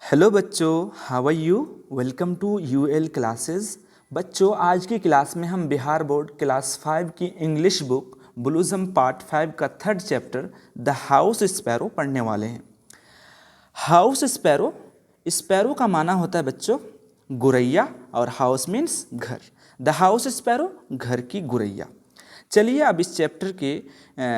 Hello बच्चों, how are you? Welcome to UL classes. बच्चों, आज की क्लास में हम बिहार बोर्ड क्लास 5 की इंग्लिश बुक ब्लूसम पार्ट 5 का third chapter the house sparrow पढ़ने वाले हैं। हाउस स्पैरो, स्पैरो का माना होता है बच्चों गुरैया, और हाउस मीन्स घर। द हाउस स्पैरो, घर की गुरैया। चलिए अब इस चैप्टर के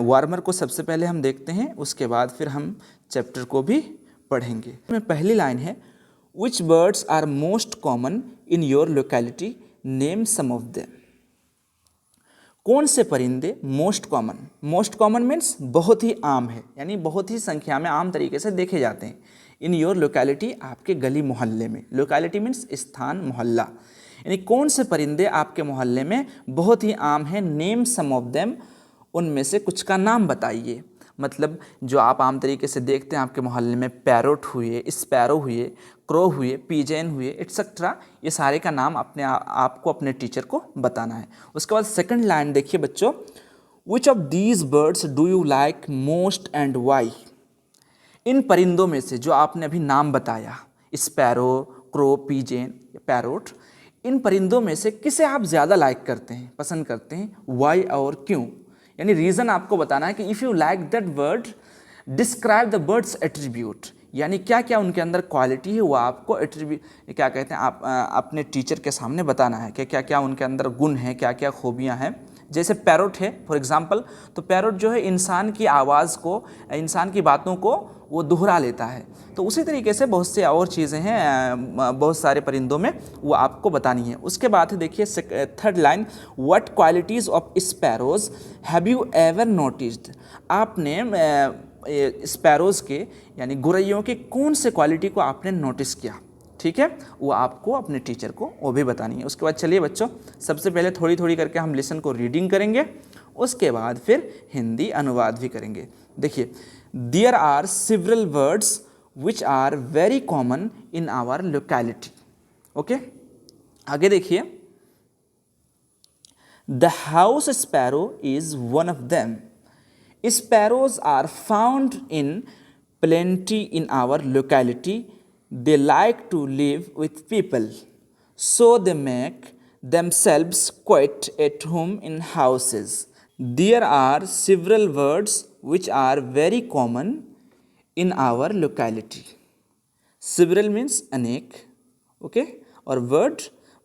वार्मर को सबसे पहले हम देखते हैं, उसके बाद फिर हम चैप्टर को भी पढ़ेंगे। में पहली लाइन है, which birds are most common in your locality, name some of them. कौन से परिंदे मोस्ट कॉमन मीन्स बहुत ही आम है, यानी बहुत ही संख्या में आम तरीके से देखे जाते हैं। इन योर लोकेलिटी, आपके गली मोहल्ले में। लोकेलिटी मीन्स स्थान, मोहल्ला, यानी कौन से परिंदे आपके मोहल्ले में बहुत ही आम हैं। नेम सम ऑफ देम, उनमें से कुछ का नाम बताइए। मतलब जो आप आम तरीके से देखते हैं आपके मोहल्ले में, पैरोट हुए, स्पैरो हुए, क्रो हुए, पीजेन हुए, एट्सेट्रा, ये सारे का नाम आपको अपने टीचर को बताना है। उसके बाद सेकंड लाइन देखिए बच्चों, which of these birds do you like most and why. इन परिंदों में से जो आपने अभी नाम बताया, स्पैरो, क्रो, पीजेन, पैरोट, इन परिंदों में से किसे आप ज़्यादा लाइक करते हैं, पसंद करते हैं, वाई और क्यों। यानी रीज़न आपको बताना है कि if you like that bird, describe the birds attribute, यानी क्या क्या उनके अंदर क्वालिटी है वो आपको एट्रीब्यूट क्या कहते हैं, आप अपने टीचर के सामने बताना है कि क्या क्या उनके अंदर गुण हैं, क्या क्या खूबियाँ हैं। जैसे पैरोट है फॉर एग्जांपल, तो पैरोट जो है इंसान की आवाज़ को, इंसान की बातों को वो दोहरा लेता है। तो उसी तरीके से बहुत से और चीज़ें हैं बहुत सारे परिंदों में, वो आपको बतानी है। उसके बाद देखिए third line, what qualities of sparrows have you ever noticed. आपने स्पैरोज़ के यानी गुरैयों के कौन से क्वालिटी को आपने नोटिस किया, ठीक है, वो आपको अपने टीचर को वो भी बतानी है। उसके बाद चलिए बच्चों, सबसे पहले थोड़ी थोड़ी करके हम लेसन को रीडिंग करेंगे, उसके बाद फिर हिंदी अनुवाद भी करेंगे। देखिए, there are several words which are very common in our locality. Okay, आगे देखिए, the house sparrow is one of them. Sparrows are found in plenty in our locality. They like to live with people, so they make themselves quite at home in houses. There are several words which are very common in our locality. Several means अनेक, okay, और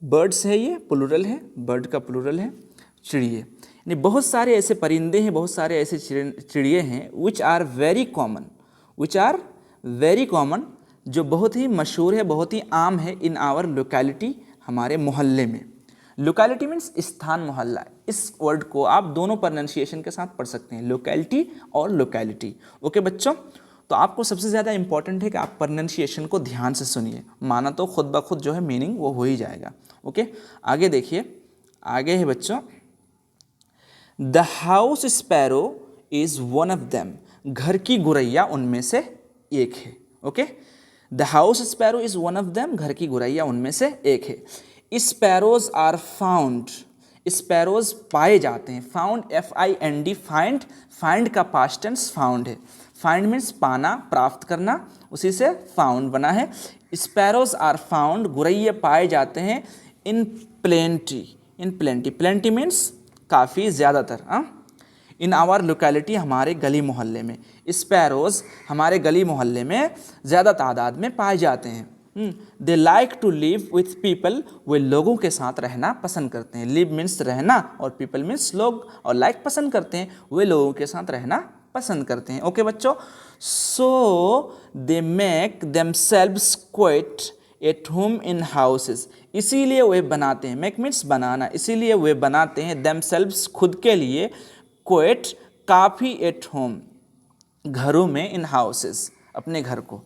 birds है, ये plural है, bird का plural है, चिड़िए। यानी बहुत सारे ऐसे परिंदे हैं, बहुत सारे ऐसे चिड़िए हैं, विच आर वेरी कॉमन, जो बहुत ही मशहूर है, बहुत ही आम है, इन आवर लोकेलिटी, हमारे मोहल्ले में। लोकेलिटी मीन्स स्थान, मोहल्ला। इस वर्ड को आप दोनों प्रोनाउंसिएशन के साथ पढ़ सकते हैं, लोकेलिटी और लोकेलिटी। ओके बच्चों, तो आपको सबसे ज़्यादा इंपॉर्टेंट है कि आप प्रोनाउंसिएशन को ध्यान से सुनिए, माना तो खुद ब खुद जो है मीनिंग वो हो ही जाएगा। ओके, आगे देखिए, आगे है बच्चों, the house sparrow is one of them. घर की गुरैया उनमें से एक है। Okay, the house sparrow is one of them, घर की गुरैया उनमें से एक है। स्पैरोज आर फाउंड, स्पैरोज पाए जाते हैं। फाउंड, FIND, फाइंड का पास्ट टेंस फाउंड है। फाइंड मीन्स पाना, प्राप्त करना, उसी से फाउंड बना है। स्पैरोज आर फाउंड, गुरैये पाए जाते हैं, इन प्लेंटी, प्लेंटी मीन्स काफ़ी, ज़्यादातर। इन आवर लोकेलिटी, हमारे गली मोहल्ले में। स्पैरोज हमारे गली मोहल्ले में ज़्यादा तादाद में पाए जाते हैं। They like to live with people, वे लोगों के साथ रहना पसंद करते हैं। लिव मीन्स रहना, और पीपल मीन्स लोग, और लाइक पसंद करते हैं, वे लोगों के साथ रहना पसंद करते हैं। ओके बच्चों, so they make themselves quite at home in houses, इसीलिए वे बनाते हैं, मेक मीन्स बनाना, इसीलिए वे बनाते हैं, देमसेल्व्स खुद के लिए, क्वाइट काफ़ी, एट होम घरों में, इन हाउसेस अपने घर को।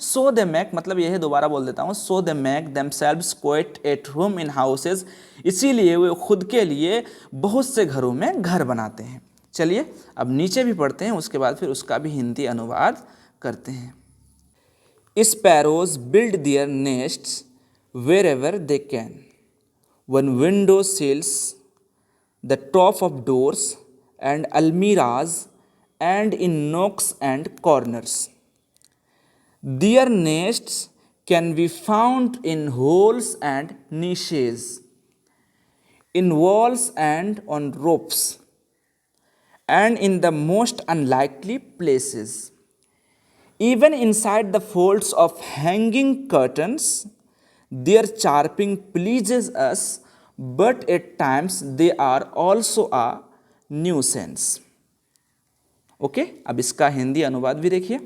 सो दे मेक, मतलब यह है, दोबारा बोल देता हूँ, so they make themselves quite at home in houses, इसीलिए वे खुद के लिए बहुत से घरों में घर बनाते हैं। चलिए अब नीचे भी पढ़ते हैं, उसके बाद फिर उसका भी हिंदी अनुवाद करते हैं। Sparrows build their nests wherever they can, on window sills, the top of doors and almirahs, and in nooks and corners. Their nests can be found in holes and niches, in walls and on ropes, and in the most unlikely places. Even inside the folds of hanging curtains, their chirping pleases us, but at times they are also a nuisance. Okay अब इसका हिंदी अनुवाद भी देखिए.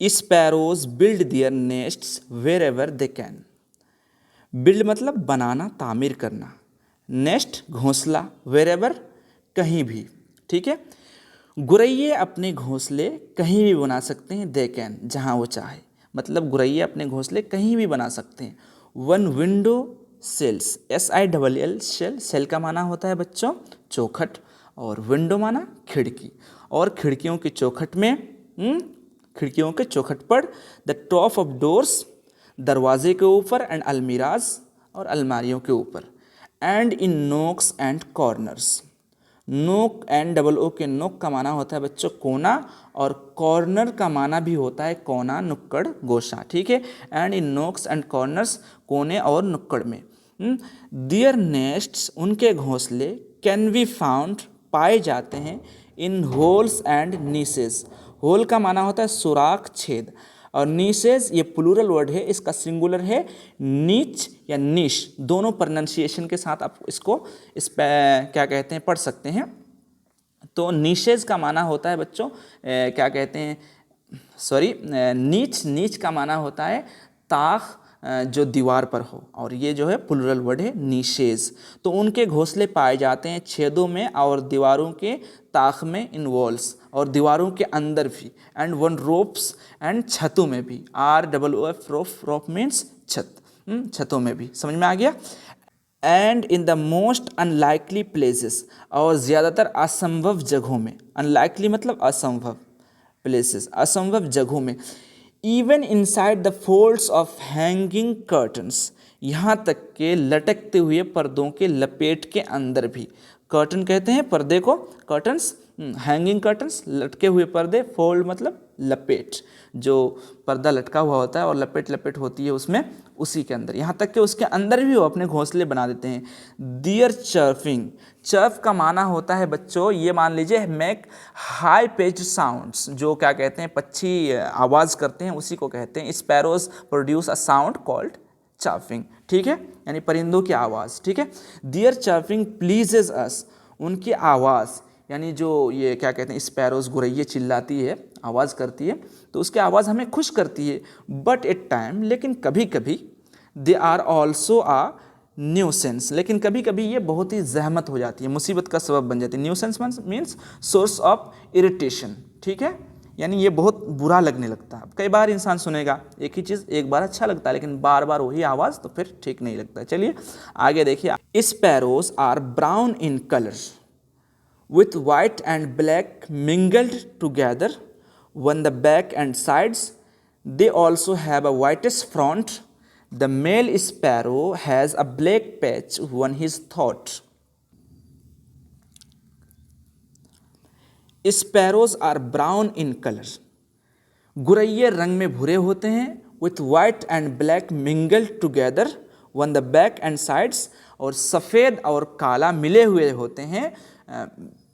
Sparrows build their nests wherever they can. Build मतलब बनाना, तामीर करना. Nest घोंसला, वेर एवर कहीं भी. ठीक है. गुरैये अपने घोंसले कहीं भी बना सकते हैं. दे कैन जहाँ वो चाहे. मतलब गुरैये अपने घोंसले कहीं भी बना सकते हैं. वन विंडो सेल्स, SILL शेल. सेल का माना होता है बच्चों चौखट, और विंडो माना खिड़की. और खिड़कियों की चौखट में खिड़कियों के चौखट पर द टॉप ऑफ डोर्स, दरवाजे के ऊपर, एंड अलमीराज और अलमारियों के ऊपर, एंड इन नोक्स एंड कॉर्नर्स. नोक NOO के नोक का माना होता है बच्चों कोना, और कॉर्नर का माना भी होता है कोना, नुक्कड़, गोशा. ठीक है. एंड इन नोक्स एंड कॉर्नर्स, कोने और नुक्कड़ में. दियर नेस्ट्स उनके घोंसले, कैन बी फाउंड पाए जाते हैं, इन होल्स एंड नीसेस. होल का माना होता है सुराख, छेद, और नीसेस ये प्लूरल वर्ड है, इसका सिंगुलर है नीच या निश. दोनों प्रोनाउंसिएशन के साथ आप इसको क्या कहते हैं पढ़ सकते हैं. तो नीशेज का माना होता है बच्चों क्या कहते हैं, सॉरी, नीच. नीच का माना होता है ताख जो दीवार पर हो, और ये जो है प्लूरल वर्ड है नीशेज. तो उनके घोंसले पाए जाते हैं छेदों में और दीवारों के ताख में, इन वॉल्स, और दीवारों के अंदर भी, एंड वन रोप्स, एंड छतों में भी. ROOF रोप. रोप मीन्स छत. छतों में भी. समझ में आ गया. And in the most unlikely places, और ज़्यादातर असंभव जगहों में. अनलाइकली मतलब असंभव. प्लेसेस असंभव जगहों में. Even inside the folds of hanging curtains, यहाँ तक के लटकते हुए पर्दों के लपेट के अंदर भी. कर्टन कहते हैं पर्दे को, कर्टन्स. हैंगिंग कर्टन्स लटके हुए पर्दे. फोल्ड मतलब लपेट, जो पर्दा लटका हुआ होता है और लपेट लपेट होती है उसमें, उसी के अंदर. यहाँ तक कि उसके अंदर भी वो अपने घोंसले बना देते हैं. दियर चर्फिंग. चर्फ का माना होता है बच्चों, ये मान लीजिए मेक हाई पेज्ड साउंड्स. जो क्या कहते हैं पक्षी आवाज़ करते हैं उसी को कहते हैं. Sparrows produce a sound called chirping. ठीक है. यानी परिंदों की आवाज़. ठीक है. Their chirping pleases us. उनकी आवाज़, यानी जो ये क्या कहते हैं स्पैरोज गुरैये चिल्लाती है, आवाज़ करती है, तो उसकी आवाज़ हमें खुश करती है. बट एट टाइम, लेकिन कभी कभी, they are also a nuisance. लेकिन कभी कभी ये बहुत ही जहमत हो जाती है, मुसीबत का सबब बन जाती है. Nuisance means source of irritation. ठीक है. यानी ये बहुत बुरा लगने लगता है. कई बार इंसान सुनेगा एक ही चीज़, एक बार अच्छा लगता है, लेकिन बार बार वही आवाज़, तो फिर ठीक नहीं लगता है. चलिए आगे देखिए. Sparrows are brown in colour, with white and black mingled together on the back and sides. They also have a whitish front. The male sparrow has a black patch on his throat. Sparrows are brown in color. गुरैये रंग में भूरे होते हैं. with white and black mingled together on the back and sides. और सफ़ेद और काला मिले हुए होते हैं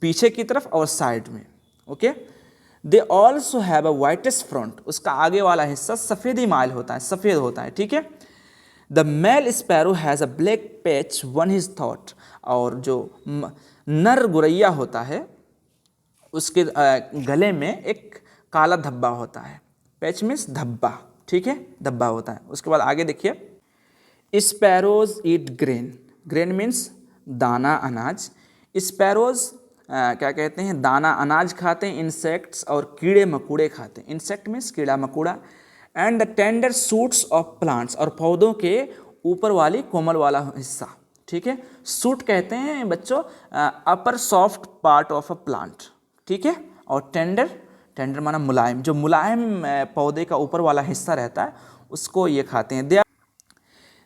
पीछे की तरफ और साइड में. Okay. They also have a whitish front. उसका आगे वाला हिस्सा सफ़ेद ही माइल होता है, सफ़ेद होता है. ठीक है. The male sparrow has a black patch on his थॉट. और जो नर गुरैया होता है उसके गले में एक काला धब्बा होता है. पैच मीन्स धब्बा. ठीक है. धब्बा होता है. उसके बाद आगे देखिए. स्पैरोज ईट ग्रेन. ग्रेन मीन्स दाना, अनाज. स्पैरोज क्या कहते हैं दाना अनाज खाते हैं. इंसेक्ट्स और कीड़े मकोड़े खाते हैं. इंसेक्ट मीन्स कीड़ा मकोड़ा. And the tender suits of plants. और पौधों के ऊपर वाली कोमल वाला हिस्सा. ठीक है. सूट कहते हैं बच्चों upper soft part of a plant. ठीक है. और टेंडर, टेंडर माना मुलायम. जो मुलायम पौधे का ऊपर वाला हिस्सा रहता है उसको ये खाते हैं.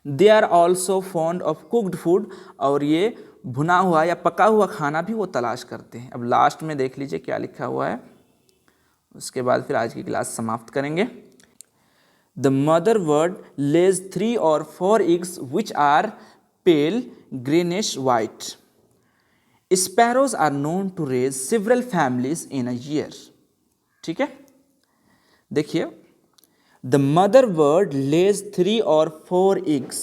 They are also fond of cooked food. और ये भुना हुआ या पका हुआ खाना भी वो तलाश करते हैं. अब लास्ट में देख लीजिए क्या लिखा हुआ है, उसके बाद फिर आज की क्लास समाप्त करेंगे. The mother bird lays 3 or 4 eggs which are pale greenish white. Sparrows are known to raise several families in a year. ठीक है, देखिए, द मदर बर्ड लेज 3 और 4 eggs.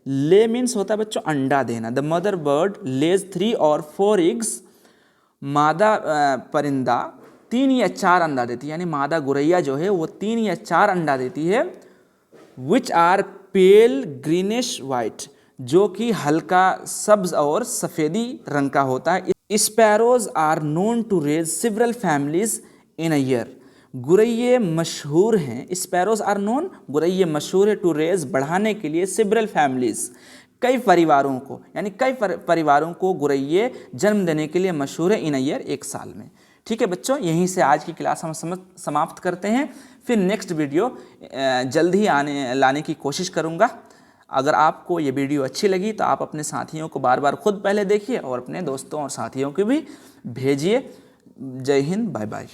ले मीन्स होता है बच्चों अंडा देना. द मदर बर्ड लेज 3 और 4 eggs. मादा परिंदा 3 या 4 अंडा देती है, यानी मादा गुरैया जो है वो 3 या 4 अंडा देती है. Which are pale greenish white, जो कि हल्का सब्ज और सफ़ेदी रंग का होता है. Sparrows are known to raise several families in a year. गुरैये मशहूर हैं. स्पैरोज आर नोन, गुरैये मशहूर है, टू रेज बढ़ाने के लिए, सिवरल फैमिलीज कई परिवारों को, यानी कई परिवारों को गुरैये जन्म देने के लिए मशहूर है. इन अ ईयर, एक साल में. ठीक है बच्चों, यहीं से आज की क्लास हम समाप्त करते हैं. फिर नेक्स्ट वीडियो जल्द ही लाने की कोशिश करूँगा. अगर आपको ये वीडियो अच्छी लगी तो आप अपने साथियों को बार बार खुद पहले देखिए और अपने दोस्तों और साथियों को भी भेजिए. जय हिंद, बाय बाय.